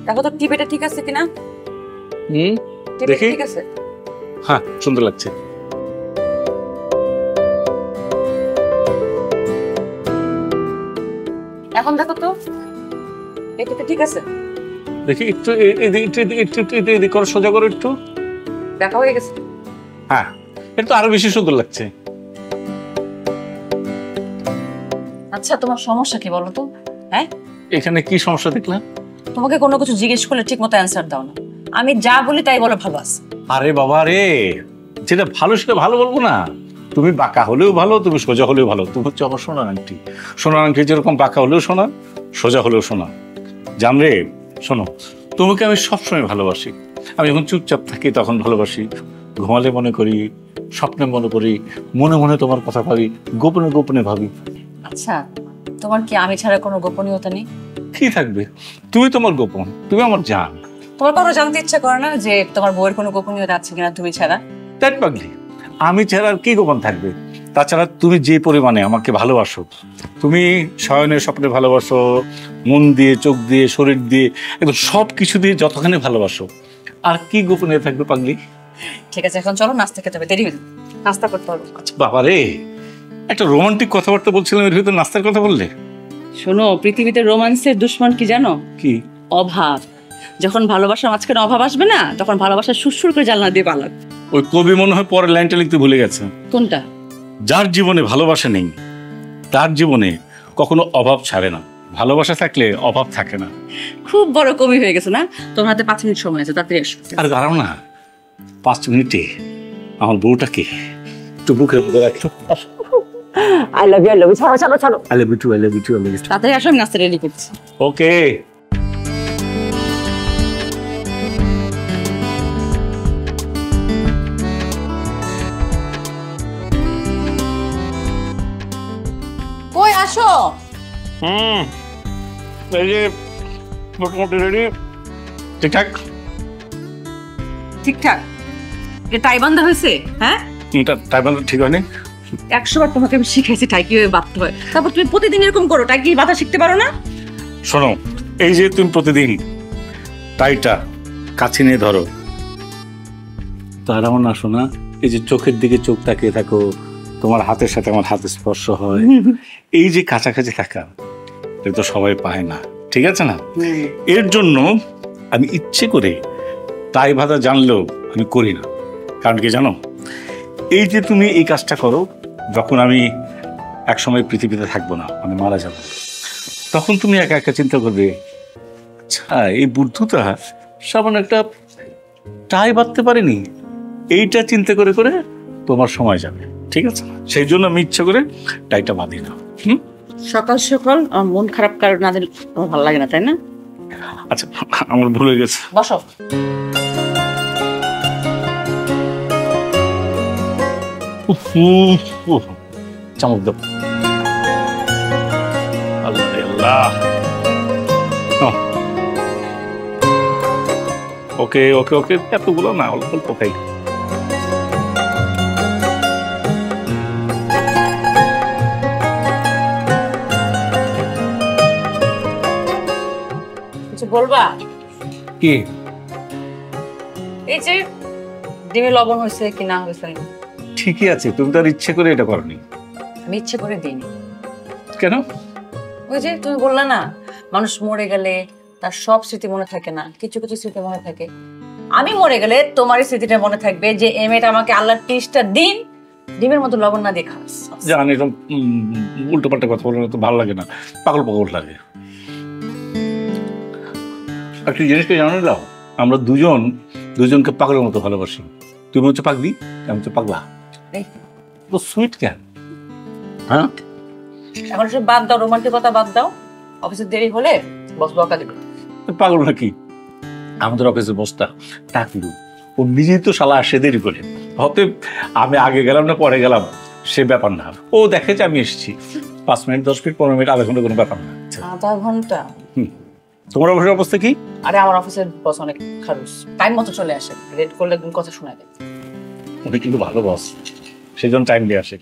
দেখো তো টিভিটা ঠিক আছে কিনা। দেখি। ঠিক আছে, হ্যাঁ সুন্দর লাগছে। এখন দেখো তো এটা ঠিক আছে। দেখি একটু এদিকে করো, সোজা করো একটু। দেখা হয়ে গেছে। হ্যাঁ এটা তো আরো বেশি সুন্দর লাগছে। আচ্ছা তোমার সমস্যা কি বলো তো? হ্যাঁ এখানে কি সমস্যা দেখলাম? তোমাকে কোনো কিছু জিজ্ঞেস করলে ঠিক মতো অ্যান্সার দাও না। আমি যা বলি তাই বলো ভালো আছে। আরে বাবা রে, যেটা ভালো সেটা ভালো বলবো না। তুমি বাঁকা হলেও ভালো, তুমি সোজা হলেও ভালো। তুমি হচ্ছে আমার সোনার আংটি। সোনার আংটি যেরকম বাঁকা হলেও সোনা, সোজা হলেও সোনা। জানরে শোনো, তোমাকে আমি সবসময় ভালোবাসি। আমি যখন চুপচাপ থাকি তখন ভালোবাসি, ঘুমালে মনে করি, স্বপ্নে মনে করি, মনে মনে তোমার কথা ভাবি, গোপনে গোপনে ভাবি। আচ্ছা তোমার কি আমি ছাড়া কোনো গোপনীয়তা নেই? কি থাকবে? তুমি তোমার গোপন, তুমি আমার জান। তোমার কোনো জানতে ইচ্ছা করে না যে তোমার বউয়ের কোনো গোপনীয়তা আছে কিনা তুমি ছাড়া? তাই পাগলি, আমি ছাড়া আর কি গোপন থাকবে? তাছাড়া তুমি যে পরিমাণে আমাকে ভালোবাসো, তুমি শয়নে স্বপ্নে ভালোবাসো, মন দিয়ে, চোখ দিয়ে, শরীর দিয়ে, একদম সব কিছু দিয়ে যতখানি ভালোবাসো, আর কি গোপনে থাকবে পাগলি? ঠিক আছে এখন চলো নাস্তা খেতে হবে, দেরি হয়ে যাবে, নাস্তা করতে হবে। আচ্ছা বাবা রে, একটা রোমান্টিক কথাবার্তা বলছিলাম, এর ভিতরে নাস্তার কথা বললে। শোনো, পৃথিবীতে রোমান্সের দুশ্মন কি জানো? কি? অভাব। যখন ভালোবাসার মাঝখানে অভাব আসবে না, তখন ভালোবাসা সুরসুর করে জানলা দিয়ে পালাবে। ওই কবি মনে হয় পরের লাইনটা লিখতে ভুলে গেছে। কোনটা? যার জীবনে ভালোবাসা নেই তার জীবনে কখনো অভাব ছাড়ে না, ভালোবাসা থাকলে অভাব থাকে না। খুব বড় কবি হয়ে গেছে না? তোমার হাতে 5 মিনিট সময় আছে, তাড়াতাড়ি এসো। আর দাঁড়াও না, 5 মিনিটে আমার বউটাকে একটু বুকের মধ্যে রাখো। আই লাভ ইউ, ছাড়ো ছাড়ো ছাড়ো। I love you too, I love you too, I love you too. তাড়াতাড়ি আসো, আমি নাস্তা রেডি করছি। ওকে। কই আসো। এই যে মোটামুটি রেডি, ঠিকঠাক। ঠিকঠাক? এ টাই বান্ধা হয়েছে? হ্যাঁ টাইম ঠিক হয়নি। 100 বার তোমাকে আমি শিখাইছি টাই কিভাবে বাঁধতে হয়, তারপর তুমি প্রতিদিন এরকম করো, টাই কি বাঁধা শিখতে পারো না? শোনো, এই যে তুমি প্রতিদিন টাইটা কাছে নিয়ে ধরো, তার আমার না শোনা, এই যে চোখের দিকে চোখ তাকিয়ে থাকো, তোমার হাতের সাথে আমার হাতে স্পর্শ হয়, এই যে কাছাকাছি থাকা, এটা তো সবাই পায় না, ঠিক আছে না? এর জন্য আমি ইচ্ছে করে টাই বাঁধা জানলেও আমি করি না। কারণ কি জানো, এই যে তুমি এই কাজটা করো, যখন আমি একসময় পৃথিবীতে থাকবো না, আমি মারা যাব, তখন তুমি একা একা চিন্তা করবে, আচ্ছা এই বুদ্ধটা সামান্য একটা টাই বাঁধতে পারেনি। এইটা চিন্তা করে করে তোমার সময় যাবে, ঠিক আছে? সেই জন্য আমি ইচ্ছা করে টাইটা বাঁধি না। সকাল সকাল আমার মন খারাপ কারণ না দিলে তোমার ভালো লাগে না, তাই না? আচ্ছা আমার ভুল হয়ে গেছে। বসো। চামচ দাও। আল্লাহ আল্লাহ। ওকে ওকে ওকে, এতগুলো না, অল্প অল্প খাই। কিছু বলবা? কি? এই যে ডিমে লবণ হয়েছে কি না হয়েছে? ঠিকই আছে, তুমি তো আর ইচ্ছে করে এটা করনি। আমি ইচ্ছে করে দিইনি। কেন? ওই যে তুমি বললা না, মানুষ মরে গেলে তার সব স্মৃতি মনে থাকে না, কিছু কিছু স্মৃতি মনে থাকে। আমি মরে গেলে তোমার স্মৃতিটা মনে থাকবে যে এই মেয়েটা আমাকে আল্লাহর 30টা দিন ডিমের মতো লবণ না দিয়ে খাওয়াচ্ছে। জানি এরকম উল্টো পাল্টা কথা বলে তো ভালো লাগে না, পাগল পাগল লাগে। একটা জিনিসকে জানো দাও, আমরা দুজনকে পাগলের মতো ভালোবাসি। তুমি হচ্ছে পাগলি, আমি হচ্ছে পাগলা। তো সুইট কেন? হ্যাঁ এখন সব বাদ দাও, রোমান্টিকতা বাদ দাও। অফিসে দেরি হলে বস বকা দিবে। পাগল নাকি? আমাদের অফিসে বসটা টাকলু, ও নিজেই তো শালা আসে দেরি করে। হতে আমি আগে গেলাম না পরে গেলাম সে ব্যাপার না, ও দেখে যে আমি এসেছি 5 মিনিট 10 মিনিট 15 মিনিট আধা ঘন্টা কোনো ব্যাপার না। আধা ঘন্টা? তোমার অফিসের অবস্থা কি? আরে আমার অফিসের বস অনেক খারুস, টাইম মতো চলে আসে, লেট করলে একদম কথা শোনা দেয়। উনি কিন্তু ভালো বস, সেই জন্য টাইম দিয়ে আসে।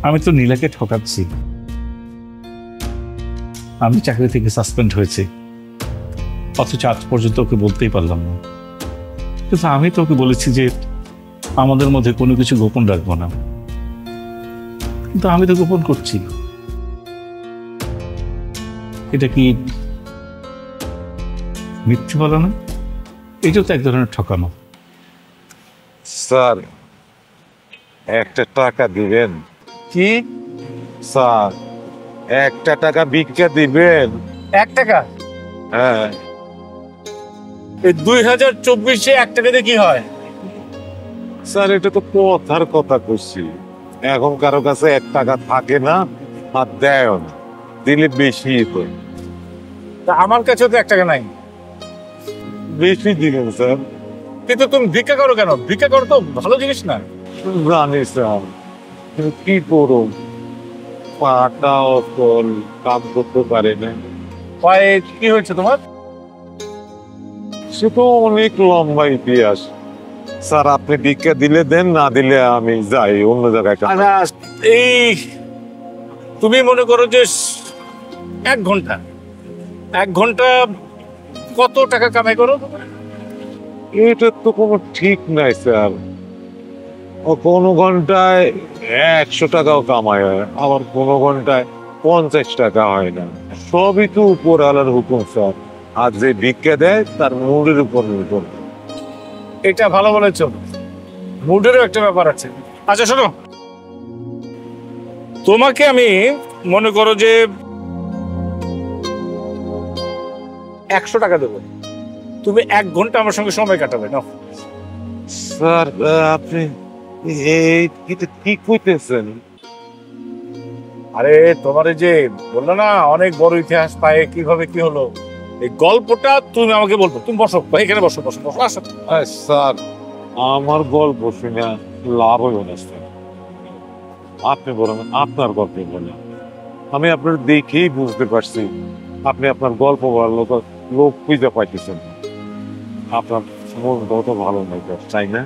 আমি তো নীলাকে ঠকাচ্ছি। আমি চাকরি থেকে সাসপেন্ড হয়েছে, অথচ আজ পর্যন্ত ওকে বলতেই পারলাম না। কিন্তু আমি তো ওকে বলেছি যে আমাদের মধ্যে কোনো কিছু গোপন রাখবো না, কিন্তু আমি তো গোপন করছি। এটা কি মিথ্যে বলা না? এটা তো এক ধরনের ঠকানো। স্যার, একটা টাকা দিবেন? কি? স্যার, একটা টাকা ভিক্ষা দিবেন? 1 টাকা? হ্যাঁ। এই 2024-এ 1 টাকা দিয়ে কি হয়? স্যার, এটা তো কথার কথা করছি। এখন কারো কাছে 1 টাকা থাকে না, আর দেয় না, দিলে বেশি তো। তা আমার কাছেও তো 1 টাকা নাই। বেশি দিবেন স্যার। কিন্তু তুমি ভিক্ষা করো কেন? ভিক্ষা করো তো ভালো জিনিস না। জানি স্যার, কিন্তু কি করো, পাটা অকল, কাম করতে পারে না। পায়ে কি হয়েছে তোমার? সে তো অনেক লম্বা ইতিহাস। স্যার, আপনি ভিক্ষা দিলে দেন, না দিলে আমি যাই অন্য জায়গায় কাজ। এই তুমি মনে করো যে 1 ঘন্টা কত টাকা কামাই করো? এটার তো কোনো ঠিক নাই স্যার। ও কোনো ঘন্টায় 100 টাকাও কামায় হয়, আবার কোনো ঘন্টায় 50 টাকা হয় না। সবই তো উপর আলার হুকুম স্যার। আর যে ভিক্ষা দেয় তার মুডের উপর নির্ভর। এটা ভালো বলেছো, মুডেরও একটা ব্যাপার আছে। আচ্ছা শোনো, তোমাকে আমি মনে করো যে 100 টাকা দেবো, তুমি 1 ঘন্টা আমার সঙ্গে সময় কাটাবে না। স্যার, আপনি এটা কি কইতেছেন? আরে তোমার এই যে বললো না অনেক বড় ইতিহাস, পায়ে কিভাবে কি হলো, এই গল্পটা তুমি আমাকে বলবো। তুমি বসো ভাই, এখানে বসো বসো বসো। আসো। স্যার, আমার গল্প শুনে লাভ হইব না স্যার। আপনি বলেন, আপনার গল্প বলেন। আমি আপনার দেখেই বুঝতে পারছি আপনি আপনার গল্প বলার লোক খুঁজে পাইতেছেন। আপনার মন কত ভালো নয়, চাই না?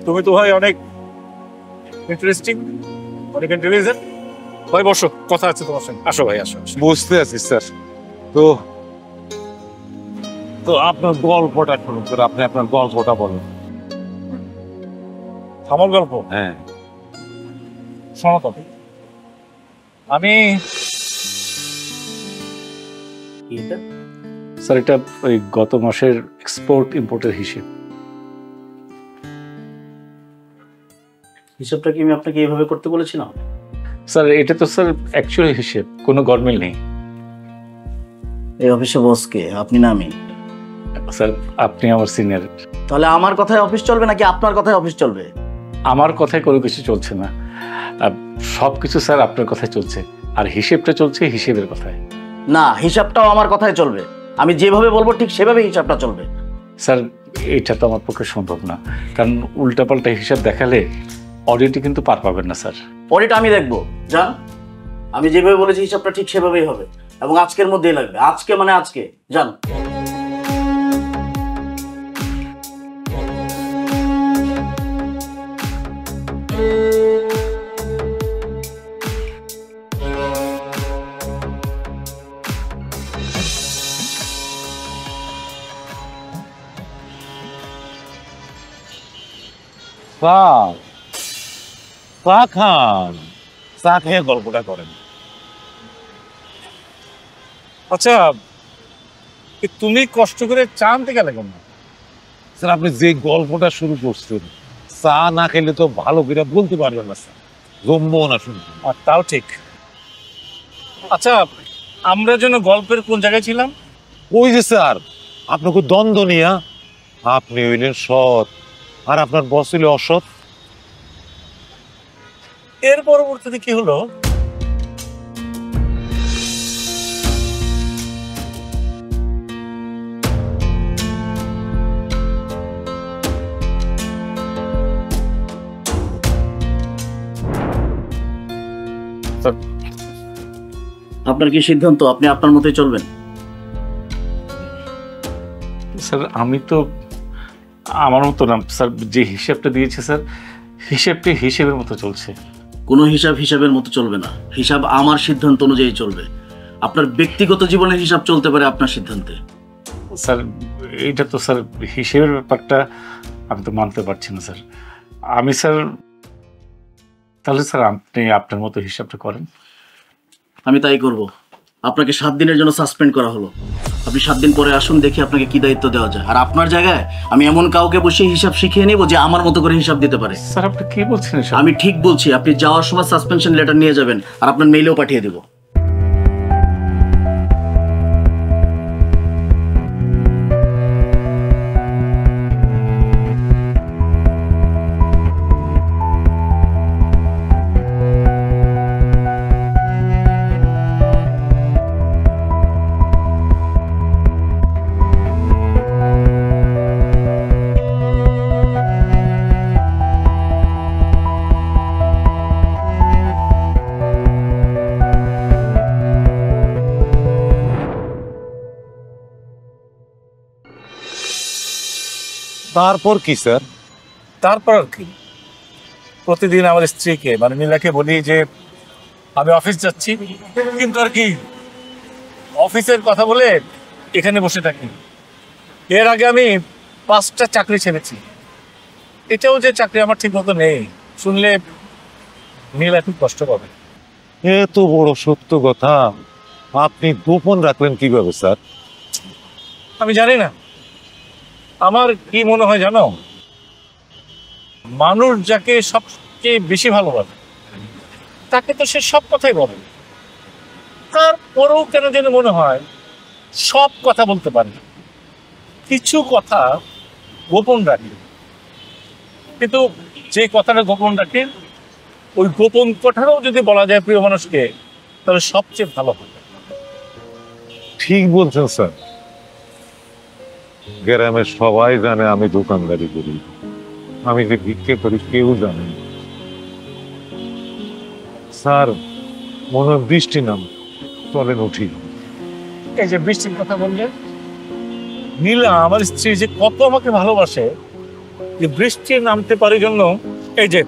তুমি তো ভাই অনেক ইন্টারেস্টিং, অনেক ইন্টেলিজেন্ট। ভাই বসো, কথা আছে তোমার সঙ্গে। আসো ভাই, আসো। বুঝতে আছি স্যার। তো তো আপনার গল্পটা শুনুন স্যার, আপনি আপনার গল্পটা বলেন। আমার গল্প? হ্যাঁ। শোনো তবে, আমি স্যার এটা ওই গত মাসের এক্সপোর্ট ইম্পোর্টের হিসাবটা কি আমি আপনাকে এইভাবে করতে বলেছিলাম? স্যার এটা তো স্যার অ্যাকচুয়ালি হিসেব, কোনো গরমিল নেই। এই অফিসে বস কে, আপনি না আমি? স্যার আপনি আমার সিনিয়র। তাহলে আমার কথায় অফিস চলবে নাকি আপনার কথায় অফিস চলবে? আমার কথায় কোনো কিছু চলছে না, সব কিছু স্যার আপনার কথায় চলছে, আর হিসেবটা চলছে হিসেবের কথায়। না, হিসাবটাও আমার কথায় চলবে। আমি যেভাবে বলবো ঠিক সেভাবে হিসাবটা চলবে। স্যার এটা তো আমার পক্ষে সম্ভব না, কারণ উল্টাপাল্টা হিসাব দেখালে অডিটে কিন্তু পার পাবেন না স্যার। পরেটা আমি দেখবো, যান। আমি যেভাবে বলেছি হিসাবটা ঠিক সেভাবেই হবে, এবং আজকের মধ্যেই লাগবে। আজকে মানে আজকে, যান। চা খান, চা খেয়ে গল্পটা করেন। আচ্ছা তুমি কষ্ট করে চা আনতে গেলে কেন? স্যার, আপনি যে গল্পটা শুরু করছেন, চা না খেলে তো ভালো করে বলতে পারবেন না স্যার, জমবো না শুনতে। তাও ঠিক। আচ্ছা আমরা যেন গল্পের কোন জায়গায় ছিলাম? ওই যে স্যার, আপনাকে দ্বন্দ্ব নিয়া, আপনি হইলেন সৎ আর আপনার বস হইলে অসৎ। এর পরবর্তীতে কি হলো? আপনার কি সিদ্ধান্ত? আপনি আপনার মতোই চলবেন? স্যার আমি তো আমার মতো না স্যার, যে হিসাবটা দিয়েছে স্যার হিসেবটা হিসেবের মতো চলছে। কোনো হিসাব হিসাবের মতো চলবে না, হিসাব আমার সিদ্ধান্ত অনুযায়ী চলবে। আপনার ব্যক্তিগত জীবনের হিসাব চলতে পারে আপনার সিদ্ধান্তে। স্যার এইটা তো স্যার হিসেবের ব্যাপারটা আমি তো মানতে পারছি না স্যার। আমি স্যার তাহলে স্যার আপনি আপনার মতো হিসাবটা করেন। আমি তাই করব। আপনাকে 7 দিনের জন্য সাসপেন্ড করা হলো। আপনি 7 দিন পরে আসুন, দেখি আপনাকে কি দায়িত্ব দেওয়া যায়। আর আপনার জায়গায় আমি এমন কাউকে বসে হিসাব শিখিয়ে নেব যে আমার মতো করে হিসাব দিতে পারে। স্যার আপনি কি বলছেন এসব? আমি ঠিক বলছি। আপনি যাওয়ার সময় সাসপেনশন লেটার নিয়ে যাবেন, আর আপনার মেইলেও পাঠিয়ে দেব। তারপর কি স্যার? তারপর আর কি, প্রতিদিন আমার স্ত্রীকে মানে নীলাকে বলি যে আমি অফিস যাচ্ছি, কিন্তু আর কি অফিসের কথা বলে এখানে বসে থাকি। এর আগে আমি 5টা চাকরি ছেড়েছি, এটাও যে চাকরি আমার ঠিক মতো নেই শুনলে নীলা খুব কষ্ট পাবে। এত বড় সত্য কথা আপনি গোপন রাখলেন কিভাবে স্যার? আমি জানি না, আমার কি মনে হয় জানো, মানুষ যাকে সবচেয়ে বেশি ভালোবাসে তাকে তো সে সব কথাই বলে, তারপরেও কেন যেন মনে হয় সব কথা বলতে পারে না, কিছু কথা গোপন রাখে। কিন্তু যে কথাটা গোপন রাখে ওই গোপন কথাটাও যদি বলা যায় প্রিয় মানুষকে, তাহলে সবচেয়ে ভালো হবে। ঠিক বলছেন স্যার। গ্রামের সবাই জানে আমি দোকানদারি করি, আমি যে ভিক্ষে করি কেউ জানে না। স্যার মনে হয় বৃষ্টি নাম, চলেন উঠি। এই যে বৃষ্টির কথা বললেন, নীলা আমার স্ত্রী যে কত আমাকে ভালোবাসে, যে বৃষ্টি নামতে পারে জন্য এই যে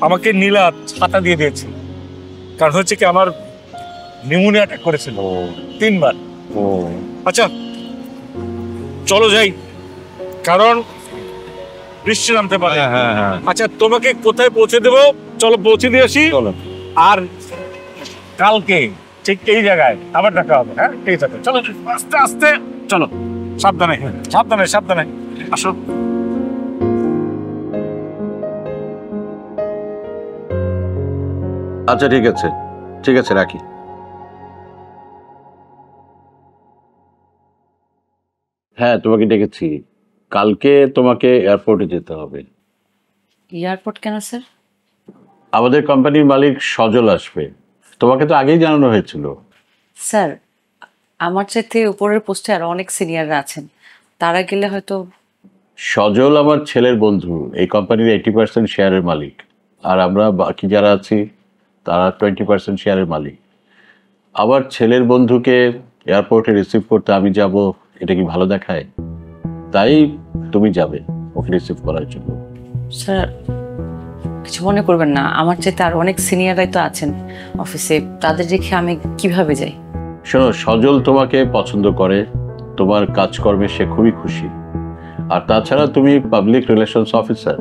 আমাকে নীলা ছাতা দিয়ে দিয়েছে। কারণ হচ্ছে কি আমার নিউমোনিয়া অ্যাটাক করেছিল 3 বার। আচ্ছা চলো যাই, কারণ বৃষ্টি নামতে পারে। হ্যাঁ আচ্ছা তোমাকে কোথায় পৌঁছে দেবো, চলো পৌঁছে দিয়ে আসি। চলেন। আর কালকে ঠিক এই জায়গায় আবার দেখা হবে। হ্যাঁ ঠিক আছে, চলো আস্তে আস্তে চলো, সাবধানে সাবধানে সাবধানে আসো। আচ্ছা ঠিক আছে রাখি। হ্যাঁ তোমাকে ডেকেছি, কালকে তোমাকে এয়ারপোর্টে যেতে হবে। এয়ারপোর্ট কেন স্যার? আমাদের কোম্পানির মালিক সজল আসবে, তোমাকে তো আগেই জানানো হয়েছিল। স্যার আমার চাইতে উপরের পোস্টে আরো অনেক সিনিয়ররা আছেন, তারা গেলে হয়তো। সজল আমার ছেলের বন্ধু, এই কোম্পানির 80% শেয়ারের মালিক, আর আমরা বাকি যারা আছি তারা 20% শেয়ারের মালিক। আমার ছেলের বন্ধুকে এয়ারপোর্টে রিসিভ করতে আমি যাব, এটা কি ভালো দেখায়? তাই তুমি যাবে ওকে রিসিভ করার জন্য। স্যার কিছু মনে করবেন না, আমার চাইতে আরো অনেক সিনিয়ররাই তো আছেন অফিসে, তাদের রেখে আমি কিভাবে যাই? শোনো, সজল তোমাকে পছন্দ করে, তোমার কাজকর্মে সে খুবই খুশি। আর তাছাড়া তুমি পাবলিক রিলেশনস অফিসার,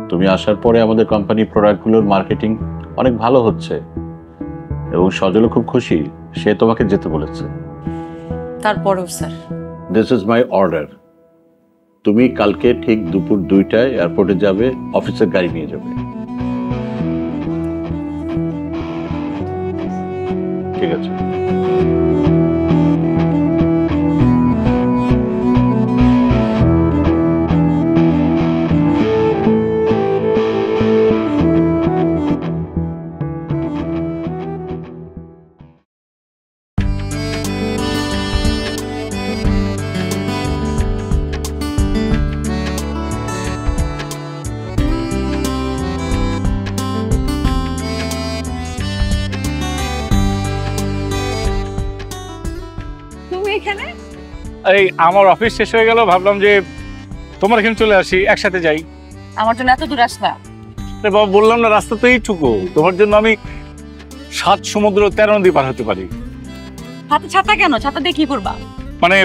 তুমি আসার পরে আমাদের কোম্পানির প্রোডাক্টগুলোর মার্কেটিং অনেক ভালো হচ্ছে এবং সজলও খুব খুশি, সে তোমাকে যেতে বলেছে। তারপরেও sir, this is my order. তুমি কালকে ঠিক দুপুর 2টায় এয়ারপোর্টে যাবে, অফিসের গাড়ি নিয়ে যাবে। ঠিক আছে। এই আমার অফিস শেষ হয়ে গেল, ভাবলাম যে তোমার এখানে চলে আসি, একসাথে যাই। আমার জন্য এত দূর আসলা? বাবা বললাম না, রাস্তা তো এইটুকু, তোমার জন্য আমি 7 সমুদ্র 13 নদী পার হতে পারি। হাতে ছাতা কেন? ছাতা দিয়ে কি করবা? মানে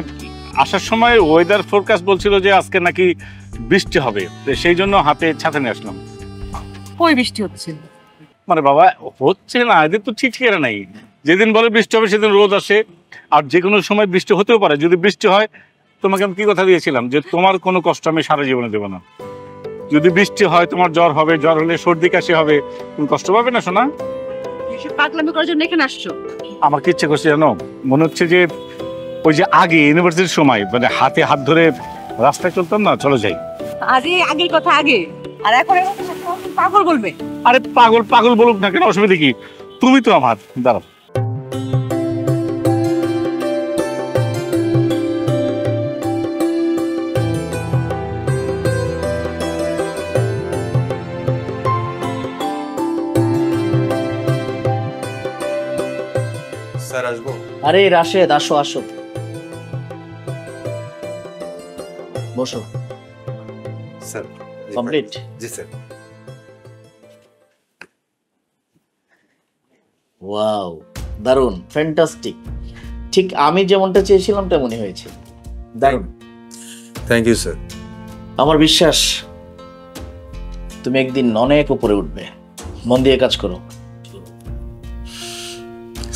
আসার সময় ওয়েদার ফোরকাস্ট বলছিল যে আজকে নাকি বৃষ্টি হবে, তো সেই জন্য হাতে ছাতা নিয়ে আসলাম। কই বৃষ্টি হচ্ছে? মানে বাবা হচ্ছে না, এদের তো ঠিক ঠিকানা নাই। যেদিন বলে বৃষ্টি হবে সেদিন রোদ আসে, আর যে কোনো সময় বৃষ্টি হতেও পারে। যদি বৃষ্টি হয়, তোমাকে আমি কি কথা দিয়েছিলাম যে তোমার কোনো কষ্ট আমি সারা জীবনে দেবো না। যদি বৃষ্টি হয় তোমার জ্বর হবে, জ্বর হলে সর্দি কাশি হবে, তুমি কষ্ট পাবে না শোনা। এসব পাগলামি করার জন্য এখানে আসছো? আমার কি ইচ্ছে করছে জানো, মনে হচ্ছে যে ওই যে আগে ইউনিভার্সিটির সময় মানে হাতে হাত ধরে রাস্তায় চলতাম না, চলো যাই। আরে আগের কথা আগে, আর এখন পাগল বলবে। আরে পাগল পাগল বলুক না কেন, অসুবিধা কি? তুমি তো আমার। দাঁড়াও, স্যার আসবো? আরে রাশেদ, আসো আসো, বসো। Sir complete? জি স্যার। ওয়াও, দারুণ, ফ্যান্টাস্টিক। ঠিক আমি যেমনটা চেয়েছিলাম তেমনই হয়েছে, দারুণ। Thank you sir. আমার বিশ্বাস তুমি একদিন অনেক উপরে উঠবে, মন দিয়ে কাজ করো।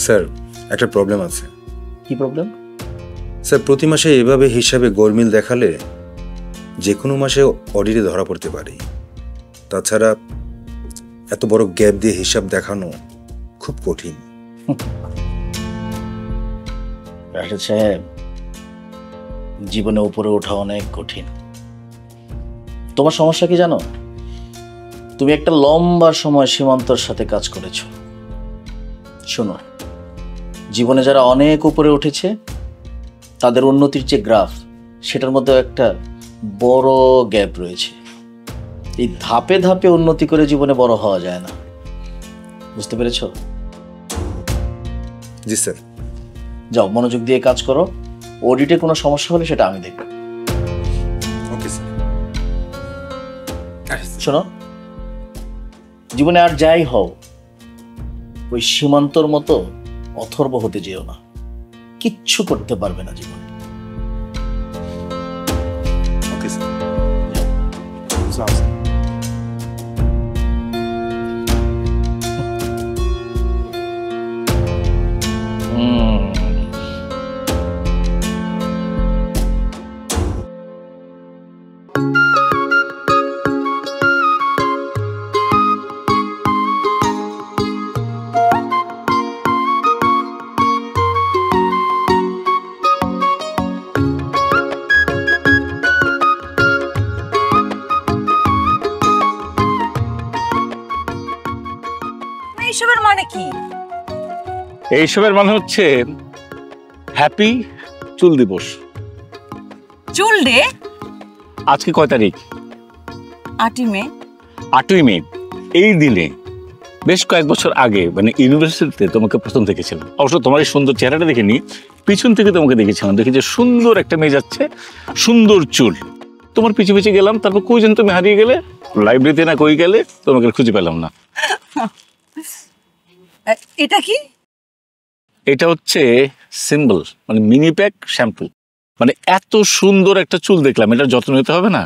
স্যার একটা প্রবলেম আছে। কি প্রবলেম? স্যার প্রতি মাসে এভাবে হিসাবে গোলমিল দেখালে যে কোনো মাসে অডিটে ধরা পড়তে পারি। তাছাড়া এত বড় গ্যাপ দিয়ে হিসাব দেখানো খুব কঠিন। রাশেদ সাহেব, জীবনে উপরে ওঠা অনেক কঠিন। তোমার সমস্যা কি জানো? তুমি একটা লম্বা সময় সীমান্তর সাথে কাজ করেছো। শোনো, জীবনে যারা অনেক উপরে উঠেছে তাদের উন্নতির যে গ্রাফ, সেটার মধ্যে একটা বড় গ্যাপ রয়েছে। এই ধাপে ধাপে উন্নতি করে জীবনে বড় হওয়া যায় না, বুঝতে পেরেছো? জি স্যার। যাও, মনোযোগ দিয়ে কাজ করো। অডিটে কোনো সমস্যা হলে সেটা আমি দেখব। Okay sir. শোনো, জীবনে আর যাই হও, ওই সীমান্তর মতো অথর্ব হতে যেও না, কিচ্ছু করতে পারবে না জীবনে। Okay sir. এইসবের মানে কি? এইসবের মানে হচ্ছে হ্যাপি চুল দিবস। চুল ডে? আজকে কয় তারিখ? 8ই মে। 8ই মে। এই দিনে বেশ কয়েক বছর আগে মানে ইউনিভার্সিটিতে তোমাকে প্রথম দেখেছিলাম। অবশ্য তোমার এই সুন্দর চেহারাটা দেখিনি, পিছন থেকে তোমাকে দেখেছিলাম। দেখি যে সুন্দর একটা মেয়ে যাচ্ছে, সুন্দর চুল। তোমার পিছু পিছু গেলাম, তারপর কই যেন তুমি হারিয়ে গেলে, লাইব্রেরিতে না কই গেলে, তোমাকে খুঁজে পেলাম না। এটা কি? এটা হচ্ছে সিম্বল, মানে মিনি প্যাক শ্যাম্পু। মানে এত সুন্দর একটা চুল দেখলাম, এটা যত্ন নিতে হবে না,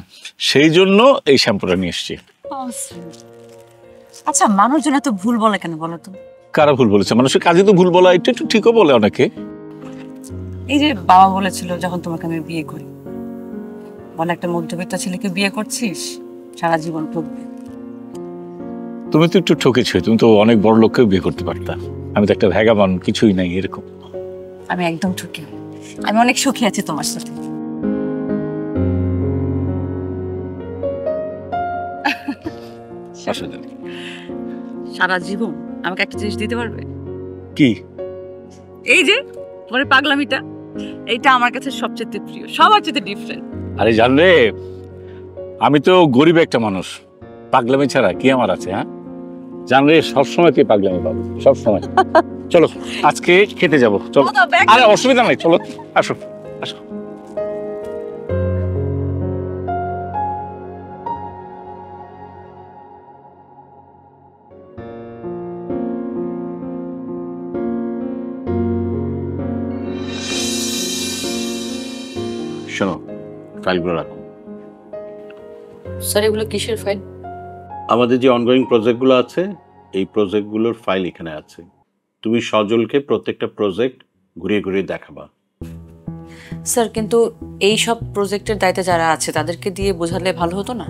সেই জন্য এই শ্যাম্পুটা নিয়ে এসেছি। আচ্ছা, মানুষজন এত ভুল বলে কেন বলো তো? কারা ভুল বলেছে? মানুষের কাজে তো ভুল বলা, একটু একটু ঠিকও বলে অনেকে। এই যে বাবা বলেছিল যখন তোমাকে আমি বিয়ে করি, বলে একটা মধ্যবিত্ত ছেলেকে বিয়ে করছিস, সারা জীবন ঠকবে। তুমি তো একটু ঠকেছো, তুমি তো অনেক বড় লোককেও বিয়ে করতে পারতা। আমি তো একটা ভ্যাগাবান, কিছুই নাই এরকম। আমি একদম ঠকি, আমি অনেক সুখী আছি তোমার সাথে। সারা জীবন আমাকে একটা জিনিস দিতে পারবে? কি? এই যে তোমার পাগলামিটা, এইটা আমার কাছে সবচেয়ে প্রিয়, সবার চেয়ে ডিফারেন্ট। আরে জানলে, আমি তো গরিব একটা মানুষ, পাগলামি ছাড়া কি আমার আছে? হ্যাঁ জানলে, সবসময় তুই পাগলামি পাবো, সবসময়। চলো আজকে খেতে যাবো, চলো। আরে অসুবিধা নাই, চলো আসো আসো। শোনো, ফাইলগুলো রাখো। স্যার এগুলো কিসের ফাইল? আমাদের যে অনগোয়িং প্রজেক্টগুলো আছে, এই প্রজেক্টগুলোর ফাইল এখানে আছে। তুমি সজলকে প্রত্যেকটা প্রজেক্ট ঘুরিয়ে ঘুরিয়ে দেখাবা। স্যার কিন্তু এই সব প্রজেক্টের দায়িত্বে যারা আছে তাদেরকে দিয়ে বোঝালে ভালো হতো না?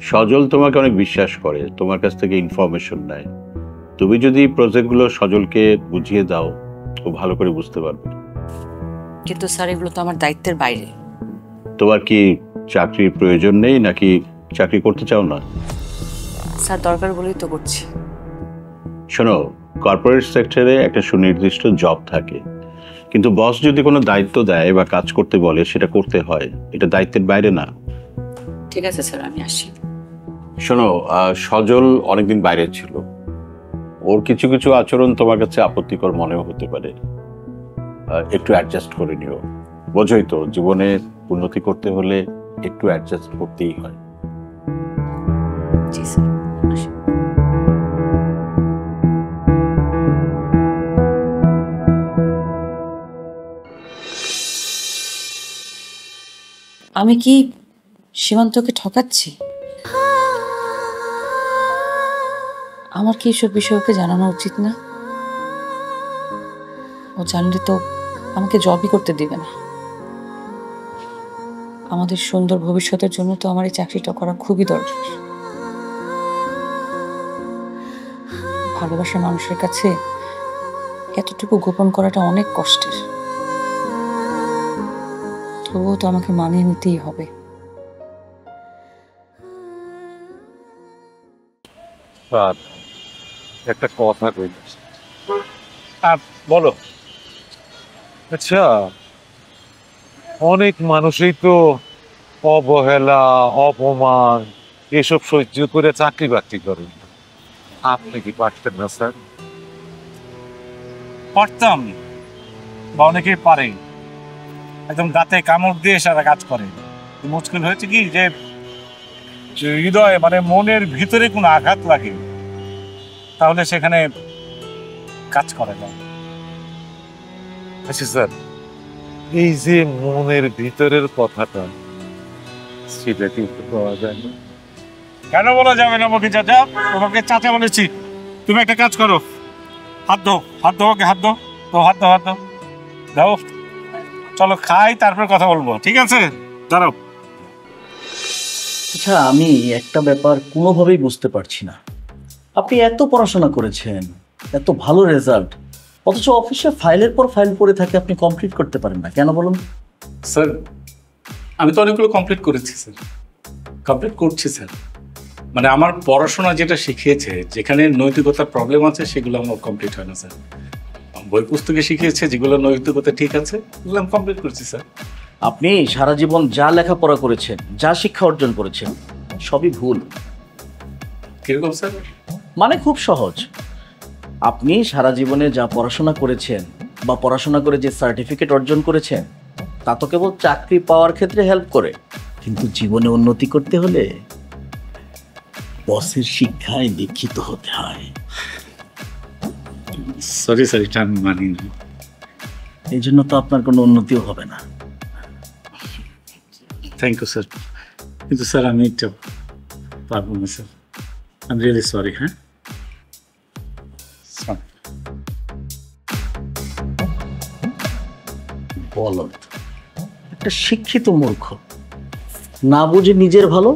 সজল তোমাকে অনেক বিশ্বাস করে, তোমার কাছ থেকে ইনফরমেশন নেয়। তুমি যদি প্রজেক্টগুলো সজলকে বুঝিয়ে দাও, ও ভালো করে বুঝতে পারবে। কিন্তু স্যার এগুলো তো আমার দায়িত্বের বাইরে। তোমার কি চাকরির প্রয়োজন নেই, নাকি চাকরি করতে চাও না? স্যার দরকার বলেই তো করছি। শোনো, কর্পোরেট সেক্টরে একটা সুনির্দিষ্ট জব থাকে, কিন্তু বস যদি কোনো দায়িত্ব দেয় বা কাজ করতে বলে সেটা করতে হয়, এটা দায়িত্বের বাইরে না। ঠিক আছে স্যার, আমি আসি। শোনো, সজল অনেকদিন বাইরে ছিল, ওর কিছু কিছু আচরণ তোমার কাছে আপত্তিকর মনেও হতে পারে। একটু অ্যাডজাস্ট করে নিও। বোঝোই তো, জীবনে উন্নতি করতে হলে একটু অ্যাডজাস্ট করতেই হয়। জি স্যার, আসি। আমি কি সীমান্তকে ঠকাচ্ছি? আমার কি এসব বিষয়কে জানানো উচিত না? ও জানলে তো আমাকে জবই করতে দিবে না। আমাদের সুন্দর ভবিষ্যতের জন্য তো আমার এই চাকরিটা করা খুবই দরকার। ভালোবাসার মানুষের কাছে এতটুকু গোপন করাটা অনেক কষ্টের। তবুও তো আমাকে মানিয়ে নিতেই হবে। স্যার, একটা কথা কই। বলো। আচ্ছা, অনেক মানুষই তো অবহেলা, অপমান এসব সহ্য করে চাকরি বাকরি করে। আপনি কি পারতেন না স্যার? পারতাম, বা অনেকেই পারে, একদম দাঁতে কামড় দিয়ে সারা কাজ করে। মুশকিল হয়েছে কি যে হৃদয়ে মানে মনের ভিতরে কোনো আঘাত লাগে, তাহলে সেখানে কাজ করে না। আচ্ছা স্যার, এই যে মনের ভিতরের কথাটা, সেটা কিন্তু পাওয়া যায় না। কেন বলা যাবে না আমাকে চাচা? তোমাকে চাচা বলেছি। তুমি একটা কাজ করো, হাত ধো, হাত ধো, ওকে হাত ধো, তো হাত ধো, হাত ধো, দাও। চলো খাই, তারপর কথা বলবো, ঠিক আছে? দাঁড়াও। আচ্ছা, আমি একটা ব্যাপার কোনোভাবেই বুঝতে পারছি না। আপনি এত পড়াশোনা করেছেন, এত ভালো রেজাল্ট, অথচ অফিসে ফাইলের পর ফাইল পড়ে থাকে, আপনি কমপ্লিট করতে পারেন না কেন বলুন? স্যার আমি তো অনেকগুলো কমপ্লিট করেছি স্যার, কমপ্লিট করছি স্যার। মানে আমার পড়াশোনা যেটা শিখিয়েছে, যেখানে নৈতিকতার প্রবলেম আছে সেগুলো আমার কমপ্লিট হয় না স্যার। বই পুস্তকে শিখিয়েছে যেগুলো নৈতিকতা ঠিক আছে, এগুলো আমি কমপ্লিট করছি স্যার। আপনি সারা জীবন যা লেখাপড়া করেছেন, যা শিক্ষা অর্জন করেছেন, সবই ভুল। কিরকম স্যার? মানে খুব সহজ। আপনি সারা জীবনে যা পড়াশোনা করেছেন বা পড়াশোনা করে যে সার্টিফিকেট অর্জন করেছেন, তা তো কেবল চাকরি পাওয়ার ক্ষেত্রে হেল্প করে, কিন্তু জীবনে উন্নতি করতে হলে বসের শিক্ষায় দীক্ষিত হতে হয়। সরি স্যার, এটা আমি মানি না। এই জন্য তো আপনার কোনো উন্নতিও হবে না। থ্যাংক ইউ স্যার, কিন্তু স্যার আমি এটা পারবো না sir. I am really sorry. হ্যাঁ, বলদ, একটা শিক্ষিত মূর্খ, না বুঝে নিজের ভালো,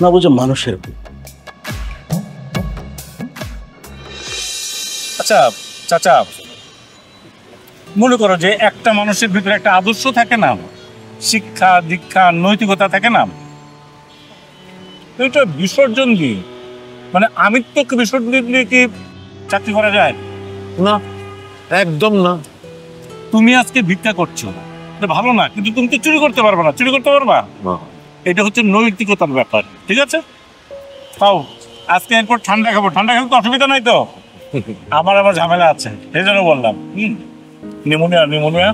না বুঝে মানুষের ভুল। আচ্ছা চাচা, মনে করো যে একটা মানুষের ভিতরে একটা আদর্শ থাকে না, শিক্ষা দীক্ষা নৈতিকতা থাকে না, এটা বিসর্জন দিয়ে, মানে আমিত্বকে বিসর্জন দিয়ে কি চাকরি করা যায়? না, একদম না। তুমি আজকে ভিক্ষা করছো, এটা ভালো না, কিন্তু তুমি তো চুরি করতে পারবে না। চুরি করতে পারবা? এটা হচ্ছে নৈতিকতার ব্যাপার, ঠিক আছে? তাও আজকে এরপর ঠান্ডা খাবো, ঠান্ডা খেলে তো অসুবিধা নাই তো? আমার আবার ঝামেলা আছে, সেই জন্য বললাম। Pneumonia, pneumonia.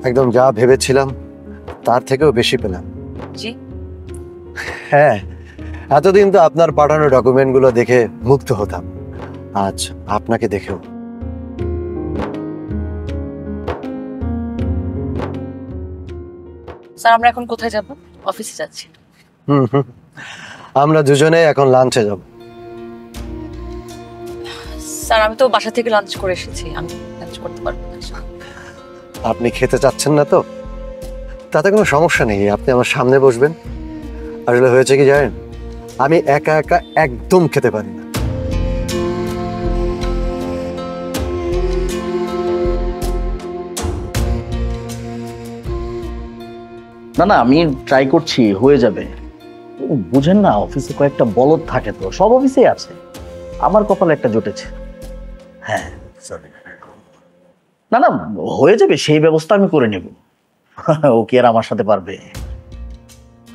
একদম যা ভেবেছিলাম তার থেকেও বেশি পেলাম। জি। হ্যাঁ, এতদিন তো আপনার পাঠানো ডকুমেন্টগুলো দেখে মুগ্ধ হতাম, আজ আপনাকে দেখেও। স্যার আমরা এখন কোথায় যাব? অফিসে যাচ্ছি। হুম হুম, আমরা দুজনে এখন লাঞ্চে যাব। স্যার আমি তো বাসা থেকে লাঞ্চ করে এসেছি, আমি লাঞ্চ করতে পারবো না। আপনি খেতে চাচ্ছেন না তো তাতে কোনো সমস্যা নেই, আপনি আমার সামনে বসবেন। আসলে হয়েছে কি জানেন, আমি একা একা একদম খেতে পারি না। না না, আমি ট্রাই করছি, হয়ে যাবে। বুঝেন না, অফিসে কয়েকটা বলদ থাকে, তো সব অফিসেই আছে, আমার কপালে একটা জুটেছে। হ্যাঁ না না, হয়ে যাবে, সেই ব্যবস্থা আমি করে নেব। ও কি আর আমার সাথে পারবে?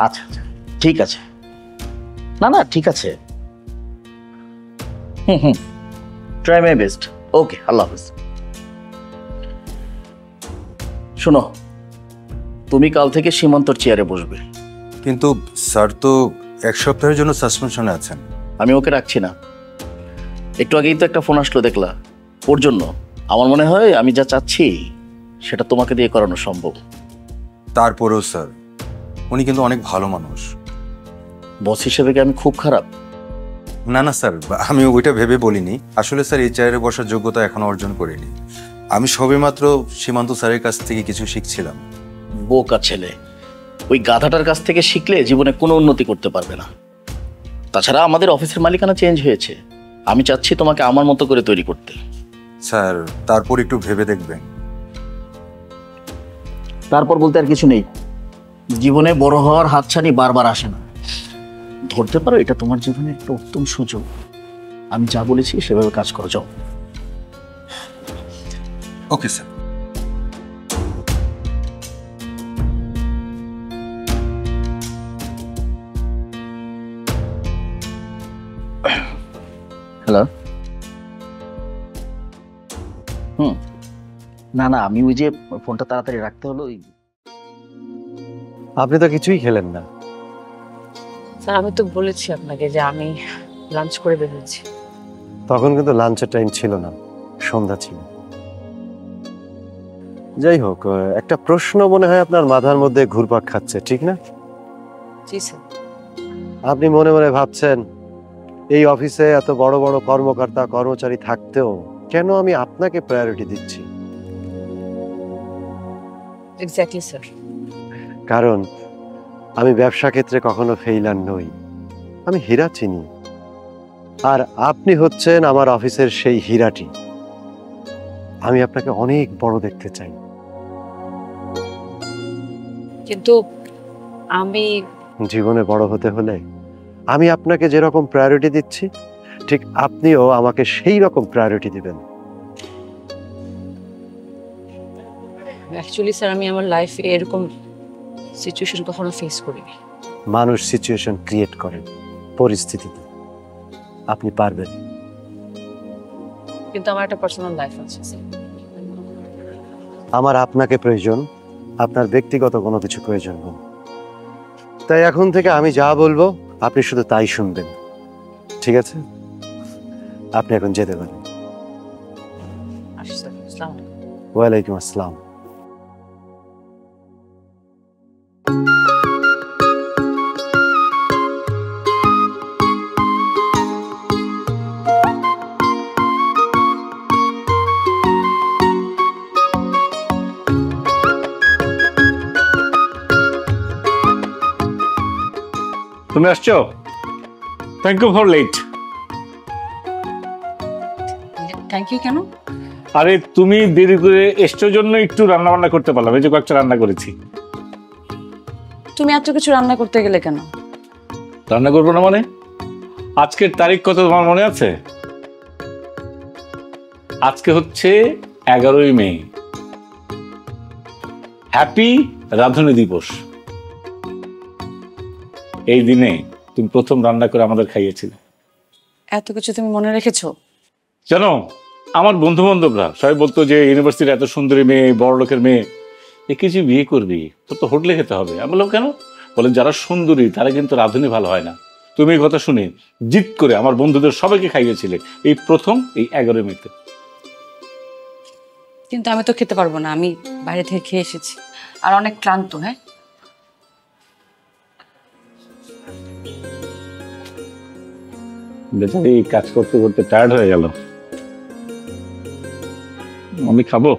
আচ্ছা আচ্ছা, ঠিক আছে। না না, ঠিক আছে। হুম, ট্রাই মাই বেস্ট। ওকে, আল্লাহ হাফেজ। শোনো, তুমি কাল থেকে সীমান্তর চেয়ারে বসবে। কিন্তু স্যার তো 1 সপ্তাহের জন্য সাসপেনশনে আছেন। আমি ওকে রাখছি না। একটু আগেই তো একটা ফোন আসলো, দেখলা? ওর জন্য আমার মনে হয় আমি যা চাচ্ছি সেটা তোমাকে দিয়ে করানো সম্ভব। তারপরেও স্যার, উনি কিন্তু অনেক ভালো মানুষ। বস হিসেবে কি আমি খুব খারাপ? না না স্যার, আমি ওইটা ভেবে বলিনি। আসলে স্যার এই চেয়ারে বসার যোগ্যতা এখনো অর্জন করিনি। আমি সবেমাত্র সীমান্ত স্যারের কাছ থেকে কিছু শিখছিলাম। বোকা ছেলে, ওই গাধাটার কাছ থেকে শিখলে জীবনে কোনো উন্নতি করতে পারবে না। তাছাড়া আমাদের অফিসের মালিকানা চেঞ্জ হয়েছে, আমি চাচ্ছি তোমাকে আমার মতো করে তৈরি করতে। স্যার তারপর একটু ভেবে দেখবেন। তারপর বলতে আর কিছু নেই। জীবনে বড় হওয়ার হাতছানি বারবার আসে না, ধরতে পারো এটা তোমার জীবনে একটা উত্তম সুযোগ। আমি যা বলেছি সেভাবে কাজ করো, যাও। Okay sir. হ্যালো। না না, আমি ওই যে ফোনটা তাড়াতাড়ি রাখতে হলো। আপনি তো কিছুই খেলেন না। স্যার আমি তো বলেছি আপনাকে যে আমি লাঞ্চ করে বেরোচ্ছি। তখন কিন্তু লাঞ্চের টাইম ছিল না, সন্ধ্যা ছিল। যাই হোক, একটা প্রশ্ন মনে হয় আপনার মাথার মধ্যে ঘুরপাক খাচ্ছে, ঠিক না? জি স্যার। আপনি মনে মনে ভাবছেন এই অফিসে এত বড় বড় কর্মকর্তা কর্মচারী থাকতেও কেন আমি আপনাকে প্রায়োরিটি দিচ্ছি? Exactly sir. কারণ আমি ব্যবসা ক্ষেত্রে কখনো ফেইলার নই, আমি হীরা চিনি। আর আপনি হচ্ছেন আমার অফিসের সেই হীরাটি। আমি আপনাকে অনেক বড় দেখতে চাই। কিন্তু আমি জীবনে বড় হতে হলে আমি আপনাকে যেরকম প্রায়োরিটি দিচ্ছি, ঠিক আপনিও আমাকে সেই রকম প্রায়োরিটি দিবেন। অ্যাকচুয়ালি স্যার আমি আমার লাইফে এরকম সিচুয়েশন কখনো ফেস করিনি। মানুষ সিচুয়েশন ক্রিয়েট করেন পরিস্থিতিতে, আপনি পারবেন। কিন্তু আমার একটা পার্সোনাল লাইফ আছে স্যার। আমার আপনাকে প্রয়োজন, আপনার ব্যক্তিগত কোনো কিছু প্রয়োজন নেই। তাই এখন থেকে আমি যা বলবো আপনি শুধু তাই শুনবেন, ঠিক আছে? আপনি এখন যেতে পারেন। আসি স্যার, আসসালামু আলাইকুম। ওয়ালাইকুম আসসালাম। তুমি আসছো? Thank you for late. Thank you কেন? আরে তুমি দেরি করে এসছোর জন্য একটু রান্না বান্না করতে পারলাম, এই যে কয়েকটা রান্না করেছি। তুমি এত কিছু রান্না করতে গেলে কেন? রান্না করবো না মানে? আজকের তারিখ কত তোমার মনে আছে? আজকে হচ্ছে 11ই মে, হ্যাপি রাঁধুনি দিবস। এই দিনে তুমি প্রথম রান্না করে আমাদের খাইয়েছিলে। এত কিছু তুমি মনে রেখেছো? জানো, আমার বন্ধু বান্ধবরা সবাই বলতো যে ইউনিভার্সিটির এত সুন্দরী মেয়ে, বড় লোকের মেয়ে, একে যে বিয়ে করবি তোর তো হোটেলে খেতে হবে। আমি বললাম কেন? বলেন যারা সুন্দরী তারা কিন্তু রাঁধুনি ভালো হয় না। তুমি এই কথা শুনে জিদ করে আমার বন্ধুদের সবাইকে খাইয়েছিলে এই প্রথম এই 11 মেতে। কিন্তু আমি তো খেতে পারবো না, আমি বাইরে থেকে খেয়ে এসেছি আর অনেক ক্লান্ত। হ্যাঁ, বেচারি এই কাজ করতে করতে টায়ার্ড হয়ে গেল। আমি খাবো।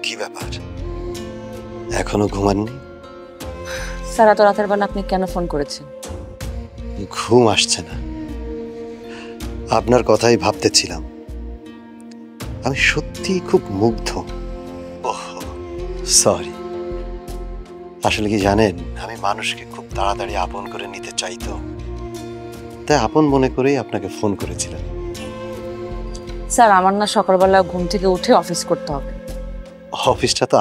কি ব্যাপার, এখনো ঘুমাননি? স্যার এত রাতের বেলা আপনি কেন ফোন করেছেন? ঘুম আসছে না, আপনার কথাই ভাবতেছিলাম। আমি সত্যি খুব মুগ্ধ। ওহ সরি, আসলে কি জানেন, আমি মানুষকে খুব তাড়াতাড়ি আপন করে নিতে চাইতো, তাই আপন মনে করেই আপনাকে ফোন করেছিলাম। স্যার আমার না সকালবেলা ঘুম থেকে উঠে অফিস করতে হবে। অফিসটা তো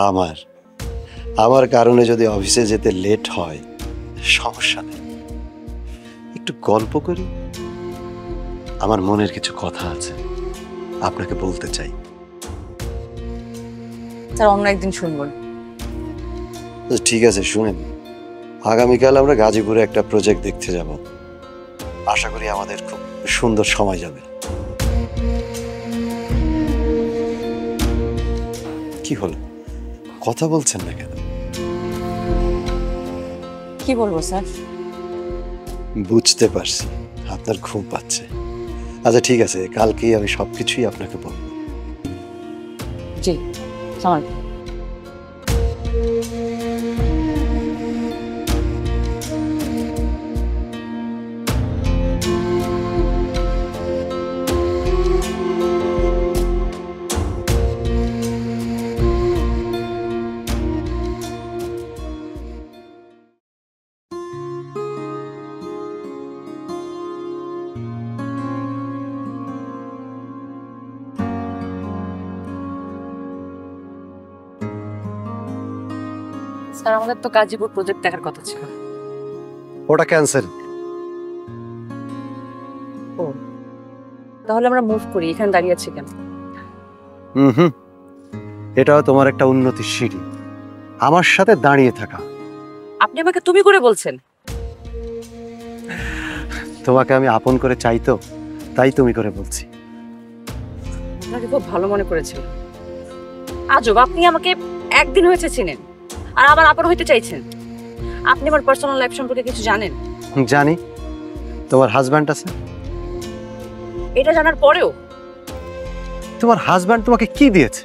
আমার কারণে যদি অফিসে যেতে লেট হয় সমস্যা নেই, একটু গল্প করি। আমার মনের কিছু কথা আছে, আপনাকে বলতে চাই। স্যার অন্য একদিন শুনবেন। ঠিক আছে, শুনেন। আগামীকাল আমরা গাজীপুরে একটা প্রজেক্ট দেখতে যাব। আশা করি আমাদের খুব সুন্দর সময় যাবে। কি হলো, কথা বলছেন না কেন? কি বলবো স্যার? বুঝতে পারছি আপনার ঘুম পাচ্ছে। আচ্ছা ঠিক আছে, কালকেই আমি সবকিছুই আপনাকে বলবো। জি, সালাম। স্যার আমাদের তো গাজীপুর প্রজেক্ট দেখার কথা ছিল। ওটা ক্যান্সেল। ও, তাহলে আমরা মুভ করি, এখানে দাঁড়িয়ে আছি কেন? হুম, এটাও তোমার একটা উন্নতির সিঁড়ি, আমার সাথে দাঁড়িয়ে থাকা। আপনি আমাকে তুমি করে বলছেন? তোমাকে আমি আপন করে চাইতো, তাই তুমি করে বলছি। আপনাকে খুব ভালো মনে করেছিল। আজব, আপনি আমাকে একদিন হয়েছে চিনেন আর আবার আপন হইতে চাইছেন। আপনি আমার পার্সোনাল লাইফ সম্পর্কে কিছু জানেন? জানি। তোমার হাজব্যান্ড আছে? এটা জানার পরেও? তোমার হাজব্যান্ড তোমাকে কি দিয়েছে?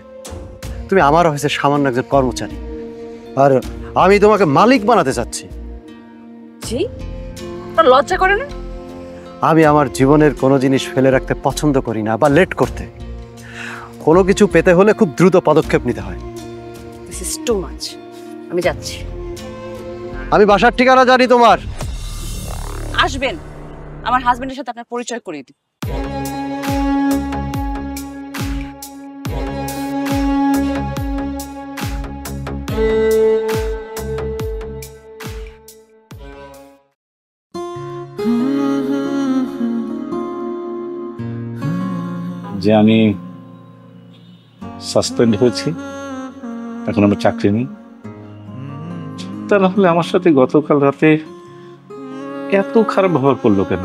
তুমি আমার অফিসের সামান্য একজন কর্মচারী, আর আমি তোমাকে মালিক বানাতে চাচ্ছি। জি, আপনার লজ্জা করে না? আমি আমার জীবনের কোনো জিনিস ফেলে রাখতে পছন্দ করি না, বা লেট করতে। কোনো কিছু পেতে হলে খুব দ্রুত পদক্ষেপ নিতে হয়। This is too much. আমি যাচ্ছি। আমি বাসার ঠিকানা জানি তোমার। আসবেন, আমার হাজবেন্ডের সাথে আপনার পরিচয় করিয়ে দিই। যে আমি সাসপেন্ড হয়েছি, এখন আমার চাকরি নেই। তা না হলে আমার সাথে গতকাল রাতে এত খারাপ ব্যবহার করলো কেন?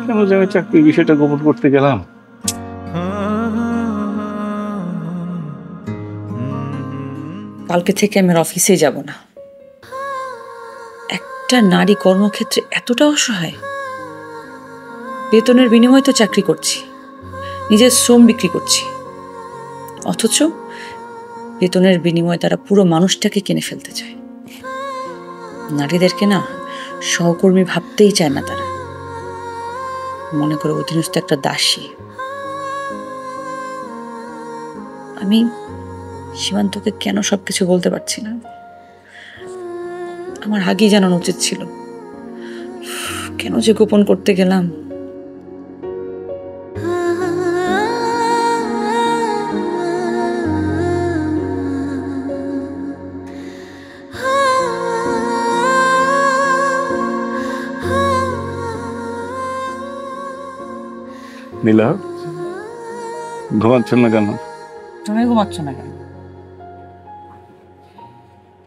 কেন যে আমি চাকরির বিষয়টা গোপন করতে গেলাম? কালকে থেকে আমি আর অফিসে যাব না। একটা নারী কর্মক্ষেত্রে এতটা অসহায়। বেতনের বিনিময়ে তো চাকরি করছি, নিজের শ্রম বিক্রি করছি, অথচ বেতনের বিনিময়ে তারা পুরো মানুষটাকে কিনে ফেলতে চায়। নারীদেরকে না সহকর্মী ভাবতেই চায় না তারা, মনে করে অধীনস্থ একটা দাসী। আমি সীমান্তকে কেন সবকিছু বলতে পারছি না? আমার আগেই জানানো উচিত ছিল। কেন যে গোপন করতে গেলাম? নীলা, ঘুমাচ্ছেন না কেন? তুমি ঘুমাচ্ছ না কেন?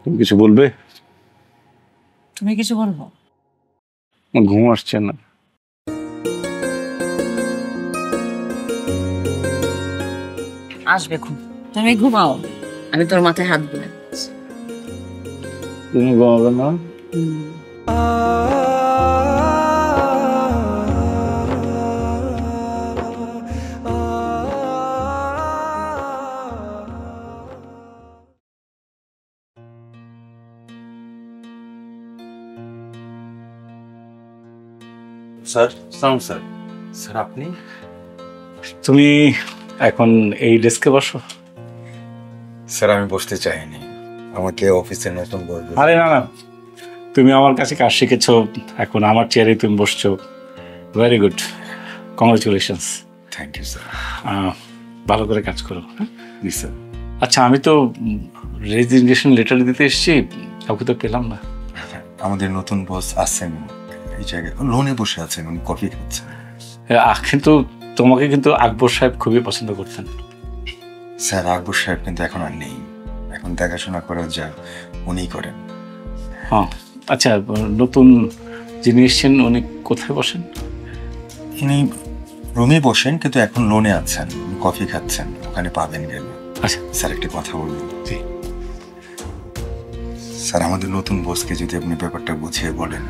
তুমি কিছু বলবে? তুমি কিছু বলবো? আমার ঘুম আসছে না। আসবে ঘুম, তুমি ঘুমাও, আমি তোর মাথায় হাত বুলাই। তুমি ঘুমাবে না? স্যার সালাম স্যার। স্যার আপনি? তুমি এখন এই ডেস্কে বসো। স্যার আমি বসতে চাইনি, আমাকে অফিসের নতুন বলবো। আরে না না, তুমি আমার কাছে কাজ শিখেছো, এখন আমার চেয়ারে তুমি বসছো। Very good, congratulations. Thank you sir. ভালো করে কাজ করো। জি স্যার। আচ্ছা, আমি তো রেজিগনেশন লেটার দিতে এসেছি, কাউকে তো পেলাম না। আমাদের নতুন বস আছেন এই জায়গায়, লোনে বসে আছেন, উনি কফি খাচ্ছেন। কিন্তু তোমাকে কিন্তু আকবর সাহেব খুবই পছন্দ করতেন। স্যার আকবর সাহেব কিন্তু এখন আর নেই, এখন দেখাশোনা করা যা উনিই করেন। হ্যাঁ, আচ্ছা, নতুন যিনি এসছেন উনি কোথায় বসেন? উনি রুমে বসেন, কিন্তু এখন লোনে আছেন, উনি কফি খাচ্ছেন, ওখানে পাবেন গেলে। আচ্ছা স্যার একটা কথা বলবো। জি। স্যার আমাদের নতুন বসকে যদি আপনি ব্যাপারটা বুঝিয়ে বলেন